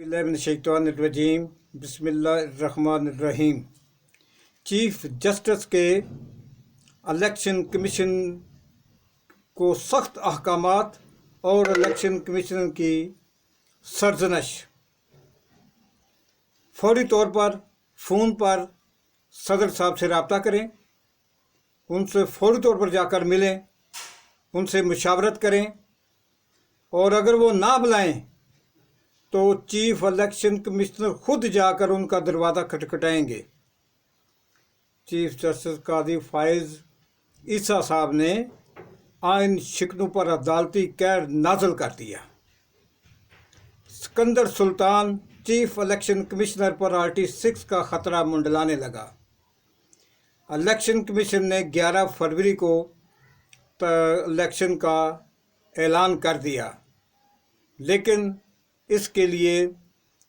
बिस्मिल्लाहिर्रहमानिर्रहीम बिस्मिल्लाहिर्रहमानिर्रहीम। Chief justice के इलेक्शन कमीशन को सख्त अहकामात और इलेक्शन कमीशन की सरजनश। फौरी तौर पर फ़ोन पर सदर साहब से रब्ता करें, उनसे फौरी तौर पर जाकर मिलें, उनसे मुशावरत करें, और अगर वो ना बुलाएं तो चीफ इलेक्शन कमिश्नर खुद जाकर उनका दरवाज़ा खटखटाएंगे। चीफ जस्टिस काजी फाइज ईसा साहब ने आइन शिकनों पर अदालती कहर नाजल कर दिया। Sikandar Sultan chief election commissioner पर RT6 का ख़तरा मंडलाने लगा। इलेक्शन कमीशन ने 11 फरवरी को इलेक्शन का ऐलान कर दिया, लेकिन इसके लिए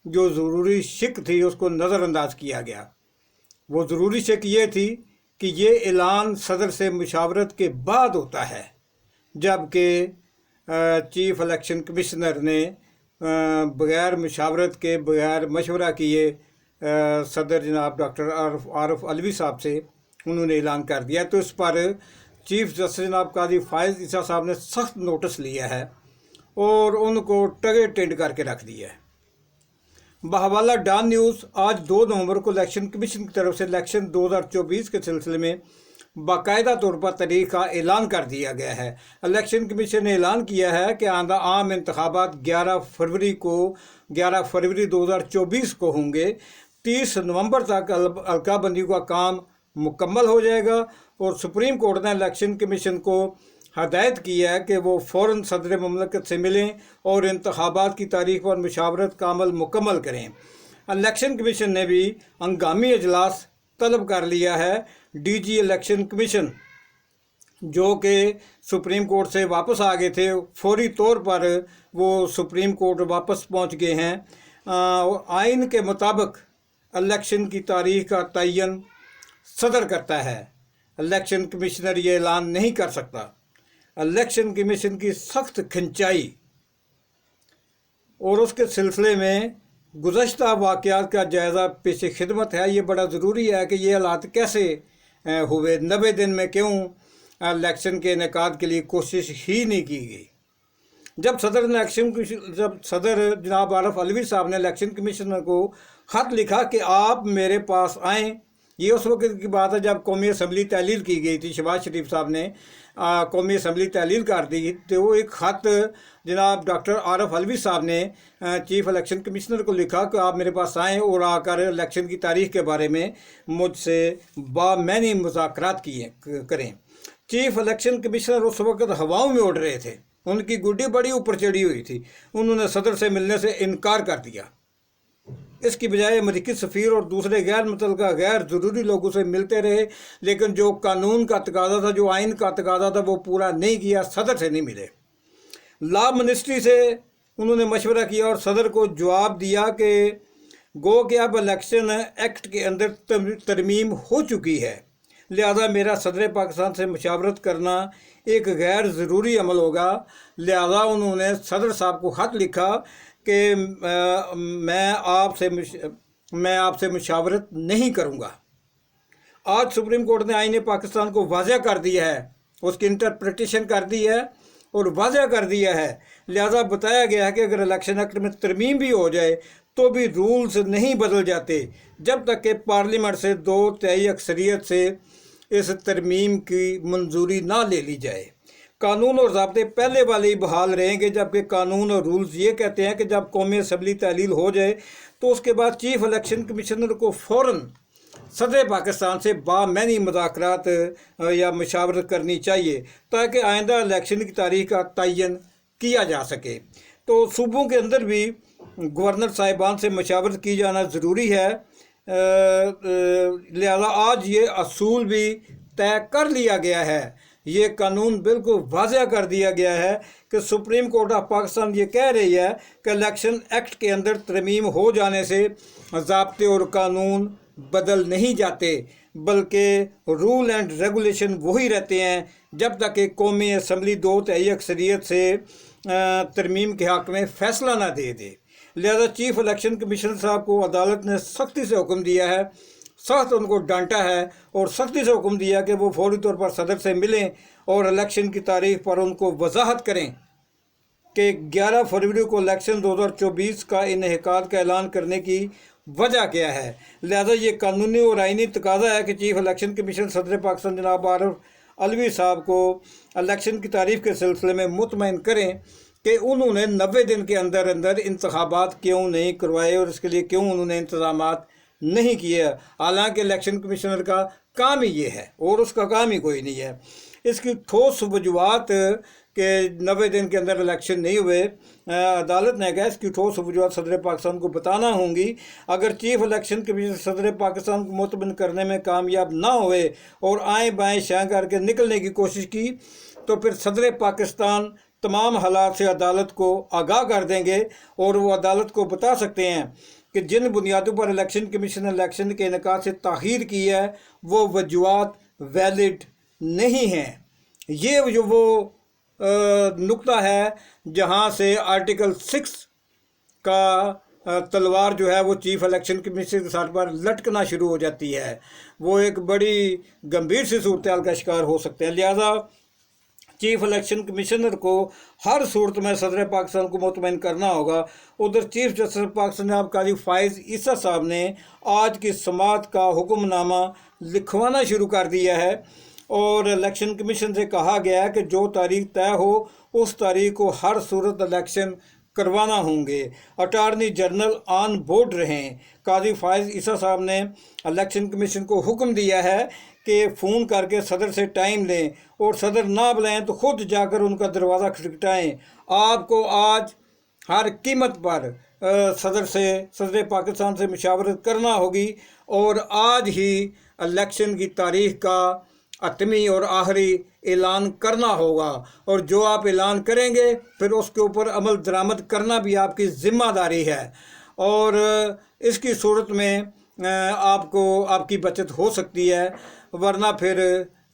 जो ज़रूरी शिक थी उसको नज़रअंदाज किया गया। वो ज़रूरी शिक ये थी कि ये ऐलान सदर से मुशावरत के बाद होता है, जबकि चीफ इलेक्शन कमिश्नर ने बग़ैर मुशावरत के, बग़ैर मशवरा किए सदर जनाब डॉक्टर आरफ अलवी साहब से उन्होंने ऐलान कर दिया। तो इस पर चीफ जस्टिस जनाब काजी फाइज ईसा साहब ने सख्त नोटिस लिया है और उनको टगे टेंड करके रख दिया है। बहवाला डॉन न्यूज़ आज 2 नवंबर को इलेक्शन कमीशन की तरफ से इलेक्शन 2024 के सिलसिले में बाकायदा तौर पर तारीख का ऐलान कर दिया गया है। इलेक्शन कमीशन ने ऐलान किया है कि आंदा आम इंतखाबात 11 फरवरी 2024 को होंगे। 30 नवंबर तक हल्का बंदी का काम मुकम्मल हो जाएगा और सुप्रीम कोर्ट ने इलेक्शन कमीशन को हदायत की है कि वो फ़ौरन सदर ममलकत से मिलें और इंतखाबात की तारीख पर मुशावरत का अमल मुकम्मल करें। इलेक्शन कमीशन ने भी हंगामी इजलास तलब कर लिया है। DG इलेक्शन कमीशन जो कि सुप्रीम कोर्ट से वापस आ गए थे, फौरी तौर पर वो सुप्रीम कोर्ट वापस पहुंच गए हैं। आइन के मुताबिक इलेक्शन की तारीख का तयन सदर करता है, इलेक्शन कमिश्नर ये ऐलान नहीं कर सकता। इलेक्शन कमीशन की सख्त खिंचाई और उसके सिलसिले में गुज़श्ता वाक़यात का जायज़ा पेश खिदमत है। ये बड़ा ज़रूरी है कि ये हालात कैसे हुए, 90 दिन में क्यों इलेक्शन के इनेकाद के लिए कोशिश ही नहीं की गई। जब सदर जनाब आरफ अलवी साहब ने इलेक्शन कमिश्नर को ख़त लिखा कि आप मेरे पास आएँ, ये उस वक्त की बात है जब कौमी असम्बली तहलील की गई थी। शहबाज शरीफ साहब ने कौमी असम्बली तहलील कर दी, तो वो एक ख़त जनाब डॉक्टर आरफ अलवी साहब ने चीफ इलेक्शन कमिश्नर को लिखा कि आप मेरे पास आएँ और आकर इलेक्शन की तारीख के बारे में मुझसे बामैनी मुज़ाकरात करें। चीफ इलेक्शन कमिश्नर उस वक्त हवाओं में उड़ रहे थे, उनकी गुड्डी बड़ी ऊपर चढ़ी हुई थी। उन्होंने सदर से मिलने से इनकार कर दिया। इसकी बजाय अमरीकी सफ़ीर और दूसरे गैर ज़रूरी लोगों से मिलते रहे, लेकिन जो कानून का तकाज़ा था, जो आइन का तकाज़ा था, वो पूरा नहीं किया। सदर से नहीं मिले। लॉ मिनिस्ट्री से उन्होंने मशवरा किया और सदर को जवाब दिया कि गो कि अब इलेक्शन एक्ट के अंदर तरमीम हो चुकी है, लिहाजा मेरा सदर पाकिस्तान से मुशावरत करना एक गैर ज़रूरी अमल होगा। लिहाजा उन्होंने सदर साहब को ख़त लिखा कि मैं आपसे मुशावरत नहीं करूंगा। आज सुप्रीम कोर्ट ने आईन पाकिस्तान को वाज़ह कर दिया है, उसकी इंटरप्रिटेशन कर दी है और वाज़ह कर दिया है। लिहाजा बताया गया है कि अगर इलेक्शन एक्ट में तरमीम भी हो जाए तो भी रूल्स नहीं बदल जाते जब तक कि पार्लियामेंट से 2/3 अक्सरियत से इस तरमीम की मंजूरी ना ले ली जाए। कानून और ज़ाब्ते पहले वाले ही बहाल रहेंगे, जबकि कानून और रूल्स ये कहते हैं कि जब कौमी असम्बली तहलील हो जाए तो उसके बाद चीफ इलेक्शन कमिश्नर को फ़ौरन सदर पाकिस्तान से बामैनी मुज़ाकरात या मुशावरत करनी चाहिए ताकि आइंदा इलेक्शन की तारीख का तयन किया जा सके। तो सूबों के अंदर भी गवर्नर साहिबान से मुशावरत की जाना ज़रूरी है। लिहाजा आज ये असूल भी तय कर लिया गया है, ये कानून बिल्कुल वाज़ह कर दिया गया है कि सुप्रीम कोर्ट ऑफ पाकिस्तान ये कह रही है कि इलेक्शन एक्ट के अंदर तरमीम हो जाने से ज़ाब्ते और कानून बदल नहीं जाते, बल्कि रूल एंड रेगुलेशन वही रहते हैं जब तक कि कौमी असम्बली 2/3 अक्सरियत से तरमीम के हक़ में फ़ैसला ना दे दे। लिहाजा चीफ इलेक्शन कमीशनर साहब को अदालत ने सख्ती से हुक्म दिया है, सख्त उनको डांटा है और सख्ती से हुक्म दिया कि वो फौरी तौर पर सदर से मिलें और इलेक्शन की तारीख पर उनको वजाहत करें कि 11 फरवरी को इलेक्शन 2024 का इनेकाद का ऐलान करने की वजह क्या है। लिहाजा ये कानूनी और आइनी तकाजा है कि चीफ इलेक्शन कमीशन सदर पाकिस्तान जनाब आरिफ अलवी साहब को इलेक्शन की तारीख के सिलसिले में मुतमईन करें कि उन्होंने 90 दिन के अंदर अंदर इंतखाबात क्यों नहीं करवाए और इसके लिए क्यों उन्होंने इंतजामात नहीं किए। हालांकि इलेक्शन कमिश्नर का काम ही ये है और उसका काम ही कोई नहीं है। इसकी ठोस वजूहत के 90 दिन के अंदर इलेक्शन नहीं हुए, अदालत ने कहा इसकी ठोस वजूहत सदर पाकिस्तान को बताना होंगी। अगर चीफ इलेक्शन कमीशन सदर पाकिस्तान को मुतमईन करने में कामयाब ना हुए और आएँ बाएँ शाँ करके निकलने की कोशिश की तो फिर सदर पाकिस्तान तमाम हालात से अदालत को आगाह कर देंगे और वो अदालत को बता सकते हैं कि जिन बुनियादों पर इलेक्शन कमीशन ने इलेक्शन के इनेकाद से ताख़ीर की है वो वजूहत वैलिड नहीं हैं। ये जो वो नुक्ता है जहाँ से आर्टिकल 6 का तलवार जो है वो चीफ इलेक्शन कमीशन के साथ पर लटकना शुरू हो जाती है, वो एक बड़ी गंभीर सी सूरत हाल का शिकार हो सकते हैं। लिहाजा चीफ इलेक्शन कमिश्नर को हर सूरत में सदर पाकिस्तान को मुतमईन करना होगा। उधर चीफ जस्टिस पाकिस्तान जनाब काजी फाइज ईसा साहब ने आज की समाअत का हुक्मनामा लिखवाना शुरू कर दिया है और इलेक्शन कमीशन से कहा गया है कि जो तारीख तय हो उस तारीख को हर सूरत इलेक्शन करवाना होंगे। अटारनी जनरल ऑन बोर्ड रहें। काजी फाइज ईसा साहब ने इलेक्शन कमीशन को हुक्म दिया है कि फ़ोन करके सदर से टाइम लें और सदर ना बुलाएं तो ख़ुद जाकर उनका दरवाज़ा खटखटाएं। आपको आज हर कीमत पर सदर पाकिस्तान से मुशावरत करना होगी और आज ही इलेक्शन की तारीख का हतमी और आखिरी ऐलान करना होगा और जो आप ऐलान करेंगे फिर उसके ऊपर अमल दरामद करना भी आपकी ज़िम्मेदारी है और इसकी सूरत में आपको आपकी बचत हो सकती है, वरना फिर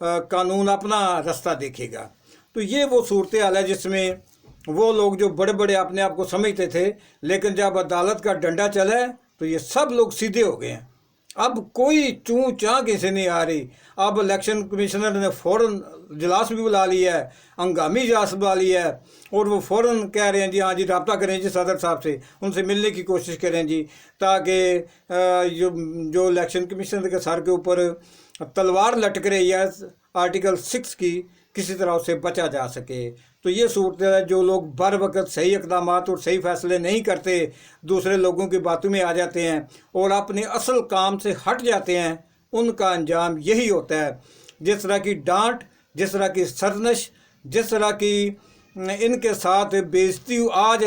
कानून अपना रास्ता देखेगा। तो ये वो सूरत हाल है जिसमें वो लोग जो बड़े बड़े अपने आप को समझते थे, लेकिन जब अदालत का डंडा चला तो ये सब लोग सीधे हो गए हैं। अब कोई चूँ चाँ किसी नहीं आ रही। अब इलेक्शन कमिश्नर ने फ़ौरन इजलास भी बुला लिया है, हंगामी इजलास बुला लिया है और वो फ़ौरन कह रहे हैं जी हाँ जी रब्ता करें जी सदर साहब से, उनसे मिलने की कोशिश करें जी, ताकि जो इलेक्शन कमिश्नर के सर के ऊपर तलवार लटक रही है आर्टिकल 6 की, किसी तरह उससे बचा जा सके। तो ये सूरत है, जो लोग बर वक्त सही इक़दाम और सही फ़ैसले नहीं करते, दूसरे लोगों की बातों में आ जाते हैं और अपने असल काम से हट जाते हैं, उनका अंजाम यही होता है। जिस तरह की डांट, जिस तरह की सरनश, जिस तरह की इनके साथ बेइज्जती आज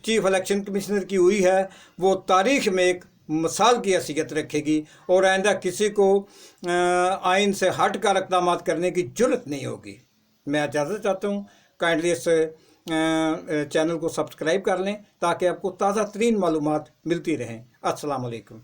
चीफ इलेक्शन कमिश्नर की हुई है, वो तारीख़ में एक मिसाल की हैसियत रखेगी और आइंदा किसी को आइन से हट कर इक़दाम करने की जुर्रत नहीं होगी। मैं इजाज़त चाहता हूँ, काइंडली इस चैनल को सब्सक्राइब कर लें ताकि आपको ताज़ा तरीन मालूमात मिलती रहें। अस्सलाम वालेकुम।